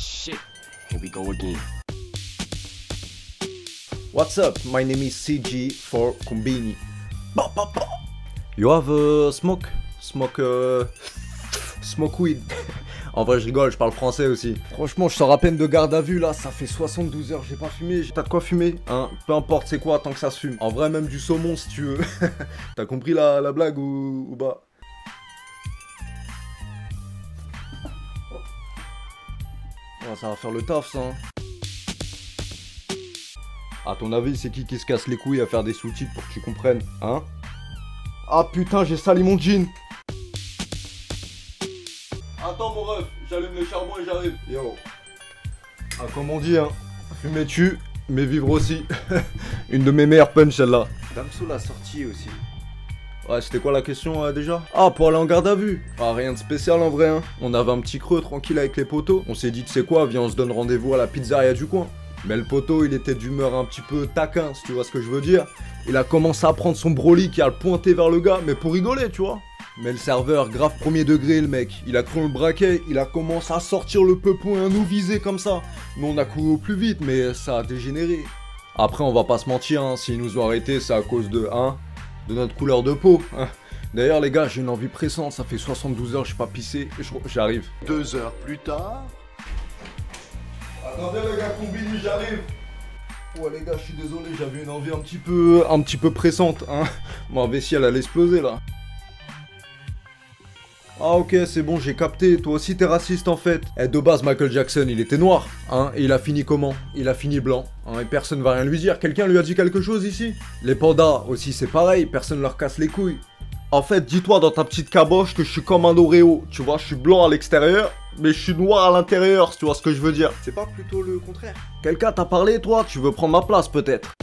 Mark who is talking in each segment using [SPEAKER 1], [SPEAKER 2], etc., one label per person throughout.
[SPEAKER 1] shit. Here we go again.
[SPEAKER 2] What's up? My name is CG for Combini. You have smoke? Smoke weed. En vrai, je rigole, je parle français aussi. Franchement, je sors à peine de garde à vue là, ça fait 72 heures, j'ai pas fumé. T'as de quoi fumer, hein? Peu importe c'est quoi, tant que ça se fume. En vrai, même du saumon si tu veux. T'as compris la blague ou bah? Oh, ça va faire le taf ça. Hein. À ton avis, c'est qui se casse les couilles à faire des sous-titres pour que tu comprennes, hein? Ah putain, j'ai sali mon jean. Attends mon ref, j'allume les charbons et j'arrive. Yo. Ah comme on dit hein, fumer tue, mais vivre aussi. Une de mes meilleures punch celle-là. Damso l'a sortie aussi. Ouais, c'était quoi la question déjà? Ah, pour aller en garde à vue. Ah, rien de spécial en vrai hein. On avait un petit creux tranquille avec les potos. On s'est dit tu sais quoi, viens on se donne rendez-vous à la pizzeria du coin. Mais le poteau, il était d'humeur un petit peu taquin, si tu vois ce que je veux dire. Il a commencé à prendre son Broly qui a le pointé vers le gars, mais pour rigoler, tu vois. Mais le serveur, grave premier degré, le mec, il a cru le braquet, il a commencé à sortir le peupon et à nous viser comme ça. Nous, on a couru au plus vite, mais ça a dégénéré. Après, on va pas se mentir, hein, s'ils nous ont arrêtés, c'est à cause de notre couleur de peau. Hein. D'ailleurs, les gars, j'ai une envie pressante, ça fait 72 heures, je suis pas pissé, j'arrive.
[SPEAKER 3] 2 heures plus tard...
[SPEAKER 2] Attendez les gars, Combini, j'arrive. Ouais les gars, je suis désolé, j'avais une envie un petit peu pressante, hein. Ma vessie, elle allait exploser là. Ah ok, c'est bon, j'ai capté, toi aussi t'es raciste en fait. Eh, de base, Michael Jackson, il était noir, hein, et il a fini comment? Il a fini blanc, hein, et personne va rien lui dire. Quelqu'un lui a dit quelque chose ici? Les pandas aussi, c'est pareil, personne leur casse les couilles. En fait, dis-toi dans ta petite caboche que je suis comme un Oreo, tu vois, je suis blanc à l'extérieur, mais je suis noir à l'intérieur, si tu vois ce que je veux dire. C'est pas plutôt le contraire? Quelqu'un t'a parlé, toi? Tu veux prendre ma place, peut-être?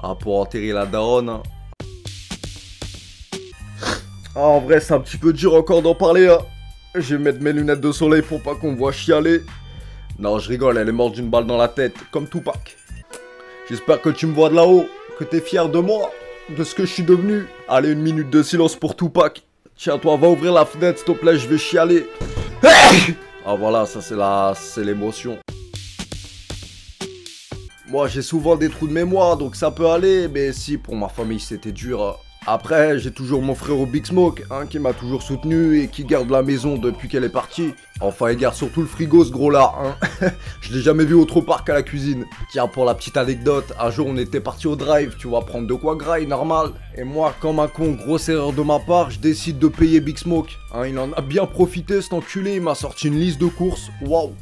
[SPEAKER 2] Ah, pour enterrer la daronne, hein. Ah, en vrai, c'est un petit peu dur encore d'en parler, hein. Je vais mettre mes lunettes de soleil pour pas qu'on me voit chialer. Non, je rigole, elle est morte d'une balle dans la tête, comme Tupac. J'espère que tu me vois de là-haut, que t'es fier de moi, de ce que je suis devenu. Allez, une minute de silence pour Tupac. Tiens, toi, va ouvrir la fenêtre, s'il te plaît, je vais chialer. Ah, voilà, ça, c'est l'émotion. Moi, j'ai souvent des trous de mémoire, donc ça peut aller. Mais si, pour ma famille, c'était dur. Hein. Après, j'ai toujours mon frère au Big Smoke, hein, qui m'a toujours soutenu et qui garde la maison depuis qu'elle est partie. Enfin, il garde surtout le frigo, ce gros-là, hein. Je l'ai jamais vu autre part qu'à la cuisine. Tiens, pour la petite anecdote, un jour, on était parti au drive, tu vas prendre de quoi graille, normal. Et moi, comme un con, grosse erreur de ma part, je décide de payer Big Smoke. Hein, il en a bien profité, cet enculé, il m'a sorti une liste de courses, waouh.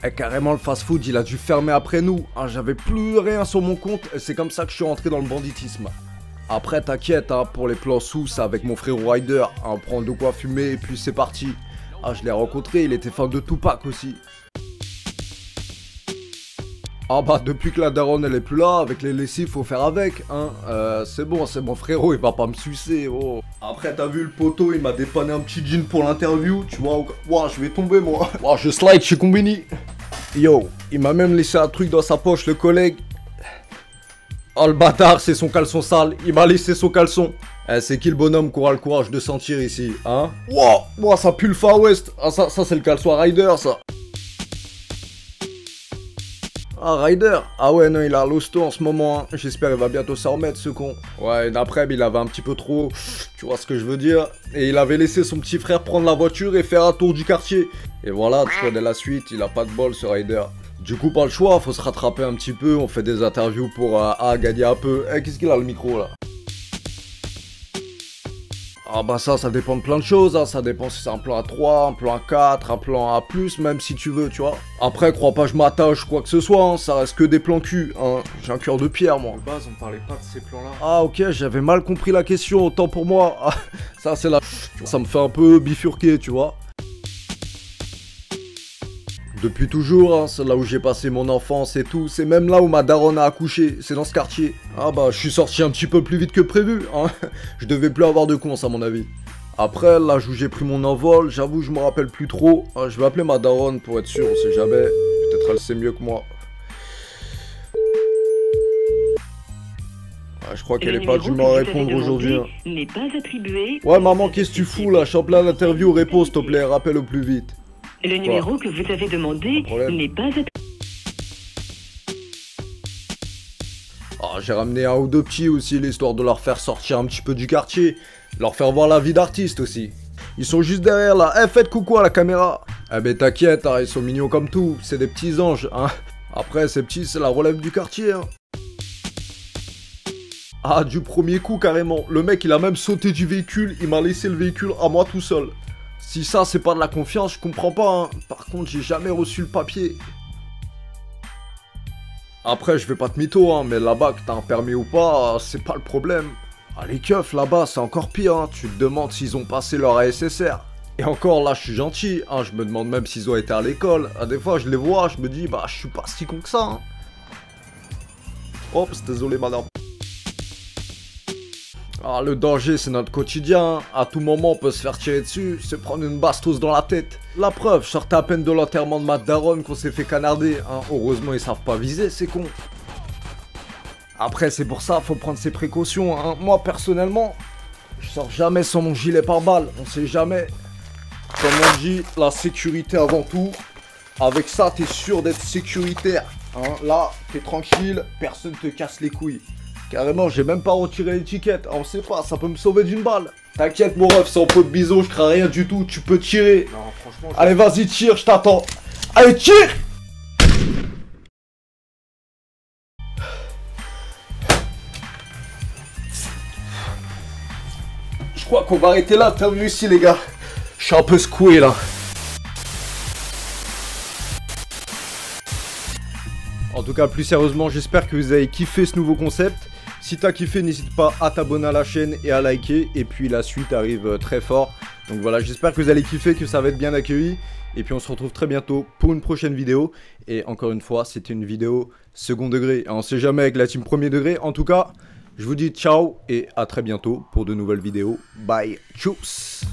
[SPEAKER 2] Et carrément le fast-food, il a dû fermer après nous. Hein, j'avais plus rien sur mon compte et c'est comme ça que je suis rentré dans le banditisme. Après, t'inquiète, hein, pour les plans sous, c'est avec mon frère Ryder. Hein, prendre de quoi fumer et puis c'est parti. Ah, je l'ai rencontré, il était fan de Tupac aussi. Ah bah, depuis que la daronne elle est plus là, avec les lessives, faut faire avec, hein. C'est bon, c'est mon frérot, il va pas me sucer, oh. Après, t'as vu le poteau, il m'a dépanné un petit jean pour l'interview, tu vois. Ouah, je vais tomber, moi. Ouah, je slide chez Combini. Yo, il m'a même laissé un truc dans sa poche, le collègue. Oh, le bâtard, c'est son caleçon sale. Il m'a laissé son caleçon. Eh, c'est qui le bonhomme qui aura le courage de sentir ici, hein? Ouah, ça pue le Far West. Ah, ça c'est le caleçon à Ryder, ça. Ah, Ryder? Ah ouais, non, il a l'hosto en ce moment, hein. J'espère qu'il va bientôt s'en remettre, ce con. Ouais, une après-midi, il avait un petit peu trop... Tu vois ce que je veux dire? Et il avait laissé son petit frère prendre la voiture et faire un tour du quartier. Et voilà, tu connais la suite, il a pas de bol, ce Ryder. Du coup, pas le choix, faut se rattraper un petit peu, on fait des interviews pour gagner un peu. Eh, qu'est-ce qu'il a, le micro, là? Ah bah ça dépend de plein de choses, hein. Ça dépend si c'est un plan A3, un plan A4, un plan A+, même si tu veux, tu vois. Après, crois pas je m'attache quoi que ce soit, hein. Ça reste que des plans cul, hein. J'ai un cœur de pierre, moi. De base, on parlait pas de ces plans-là. Ah ok, j'avais mal compris la question, autant pour moi. Ah, ça c'est la... Ça me fait un peu bifurquer, tu vois. Depuis toujours, hein, c'est là où j'ai passé mon enfance et tout, c'est même là où ma daronne a accouché, c'est dans ce quartier. Ah bah, je suis sorti un petit peu plus vite que prévu, hein. Je devais plus avoir de cons à mon avis. Après, là où j'ai pris mon envol, j'avoue je me rappelle plus trop. Je vais appeler ma daronne pour être sûr, on sait jamais. Peut-être elle sait mieux que moi. Ah, je crois qu'elle est pas dû me répondre aujourd'hui. Hein.
[SPEAKER 3] N'est pas attribué.
[SPEAKER 2] Ouais, maman, qu'est-ce que tu fous là? Chope là l'interview, réponds s'il te plaît, rappelle au plus vite.
[SPEAKER 3] Le numéro que vous avez demandé n'est pas attribué.
[SPEAKER 2] Ah, j'ai ramené un ou deux petits aussi, l'histoire de leur faire sortir un petit peu du quartier. Leur faire voir la vie d'artiste aussi. Ils sont juste derrière là. Eh, faites coucou à la caméra. Eh ben t'inquiète, hein, ils sont mignons comme tout. C'est des petits anges, hein. Après, ces petits, c'est la relève du quartier, hein. Ah, du premier coup, carrément. Le mec, il a même sauté du véhicule. Il m'a laissé le véhicule à moi tout seul. Si ça, c'est pas de la confiance, je comprends pas, hein. Par contre, j'ai jamais reçu le papier. Après, je vais pas te mytho, hein, mais là-bas, que t'as un permis ou pas, c'est pas le problème. Ah, les keufs, là-bas, c'est encore pire, hein. Tu te demandes s'ils ont passé leur ASSR. Et encore, là, je suis gentil, hein. Je me demande même s'ils ont été à l'école. Ah, des fois, je les vois, je me dis, bah, je suis pas si con que ça, hein. Oups, désolé, madame. Ah, le danger, c'est notre quotidien. À tout moment, on peut se faire tirer dessus, se prendre une bastos dans la tête. La preuve, je sortais à peine de l'enterrement de ma daronne qu'on s'est fait canarder. Hein. Heureusement, ils savent pas viser, c'est con. Après, c'est pour ça, faut prendre ses précautions. Hein. Moi, personnellement, je sors jamais sans mon gilet pare-balles. On sait jamais. Comme on dit, la sécurité avant tout. Avec ça, t'es sûr d'être sécuritaire. Hein. Là, t'es tranquille, personne te casse les couilles. Carrément, j'ai même pas retiré l'étiquette. On sait pas, ça peut me sauver d'une balle. T'inquiète, mon ref, sans pot de bison, je crains rien du tout. Tu peux tirer. Non, franchement. Allez, vas-y, tire, je t'attends. Allez, tire! Je crois qu'on va arrêter là, t'as vu ici, les gars. Je suis un peu secoué là. En tout cas, plus sérieusement, j'espère que vous avez kiffé ce nouveau concept. Si t'as kiffé, n'hésite pas à t'abonner à la chaîne et à liker. Et puis la suite arrive très fort. Donc voilà, j'espère que vous allez kiffer, que ça va être bien accueilli. Et puis on se retrouve très bientôt pour une prochaine vidéo. Et encore une fois, c'était une vidéo second degré. On sait jamais avec la team premier degré. En tout cas, je vous dis ciao et à très bientôt pour de nouvelles vidéos. Bye, tchuss.